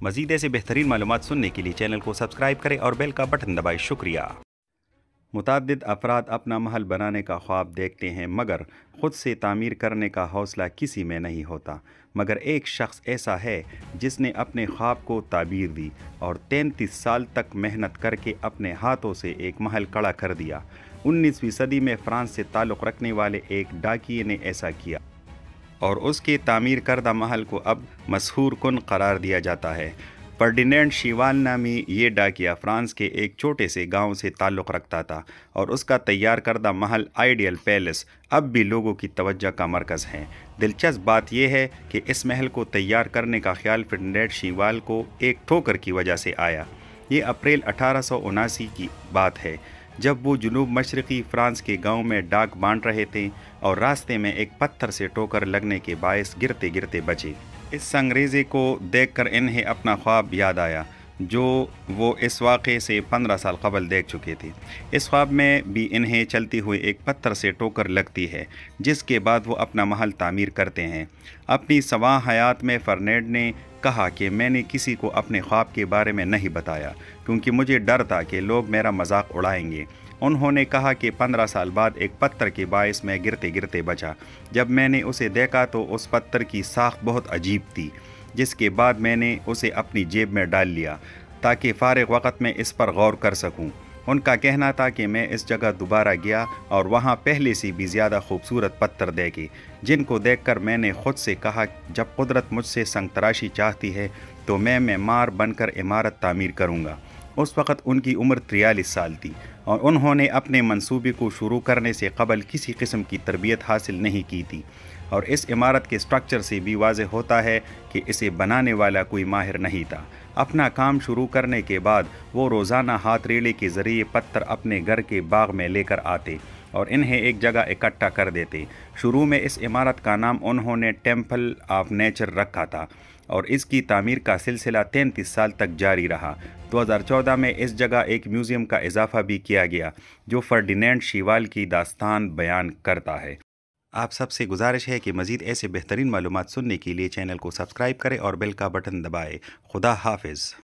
मज़ीद ऐसे बेहतरीन मालूमात सुनने के लिए चैनल को सब्सक्राइब करें और बेल का बटन दबाएं। शुक्रिया। मुतअद्दिद अफराद अपना महल बनाने का ख्वाब देखते हैं मगर ख़ुद से तामीर करने का हौसला किसी में नहीं होता। मगर एक शख्स ऐसा है जिसने अपने ख्वाब को ताबीर दी और 33 साल तक मेहनत करके अपने हाथों से एक महल खड़ा कर दिया। 19वीं सदी में फ़्रांस से ताल्लुक़ रखने वाले एक डाकिये ने ऐसा किया और उसके तामीर करदा महल को अब मशहूर कुन करार दिया जाता है। फर्डिनेंड शिवाल नामी ये डाकिया फ्रांस के एक छोटे से गांव से ताल्लुक़ रखता था और उसका तैयार करदा महल आइडियल पैलेस अब भी लोगों की तवज्जो का मरकज़ है। दिलचस्प बात यह है कि इस महल को तैयार करने का ख्याल फर्डिनेंड शिवाल को एक ठोकर की वजह से आया। ये अप्रैल 1879 की बात है जब वो जुनूब मशरक़ी फ़्रांस के गांव में डाक बांट रहे थे और रास्ते में एक पत्थर से ठोकर लगने के बायस गिरते गिरते बचे। इस संगरेज़े को देखकर इन्हें अपना ख्वाब याद आया जो वो इस वाक़े से 15 साल कबल देख चुके थे। इस ख्वाब में भी इन्हें चलती हुई एक पत्थर से ठोकर लगती है जिसके बाद वो अपना महल तामीर करते हैं। अपनी सवा हयात में फर्नेड ने कहा कि मैंने किसी को अपने ख्वाब के बारे में नहीं बताया क्योंकि मुझे डर था कि लोग मेरा मजाक उड़ाएंगे। उन्होंने कहा कि 15 साल बाद एक पत्थर के बायस में गिरते गिरते बचा। जब मैंने उसे देखा तो उस पत्थर की साख बहुत अजीब थी, जिसके बाद मैंने उसे अपनी जेब में डाल लिया ताकि फ़ारिग वक़्त में इस पर गौर कर सकूं। उनका कहना था कि मैं इस जगह दोबारा गया और वहां पहले से भी ज़्यादा खूबसूरत पत्थर देखे जिनको देखकर मैंने ख़ुद से कहा जब कुदरत मुझसे संग तराशी चाहती है तो मैं मेमार बनकर इमारत तामीर करूँगा। उस वक़्त उनकी उम्र 43 साल थी और उन्होंने अपने मंसूबे को शुरू करने से कबल किसी किस्म की तरबियत हासिल नहीं की थी और इस इमारत के स्ट्रक्चर से भी वाज़े होता है कि इसे बनाने वाला कोई माहिर नहीं था। अपना काम शुरू करने के बाद वो रोज़ाना हाथ रेले के ज़रिए पत्थर अपने घर के बाग में लेकर आते और इन्हें एक जगह इकट्ठा कर देते। शुरू में इस इमारत का नाम उन्होंने टेम्पल ऑफ नेचर रखा था और इसकी तामीर का सिलसिला 33 साल तक जारी रहा। 2014 में इस जगह एक म्यूज़ियम का इजाफा भी किया गया जो फर्डिनेंड शिवाल की दास्तान बयान करता है। आप सबसे गुजारिश है कि मज़ीद ऐसे बेहतरीन मालूमात सुनने के लिए चैनल को सब्सक्राइब करें और बेल का बटन दबाएं। खुदा हाफिज़।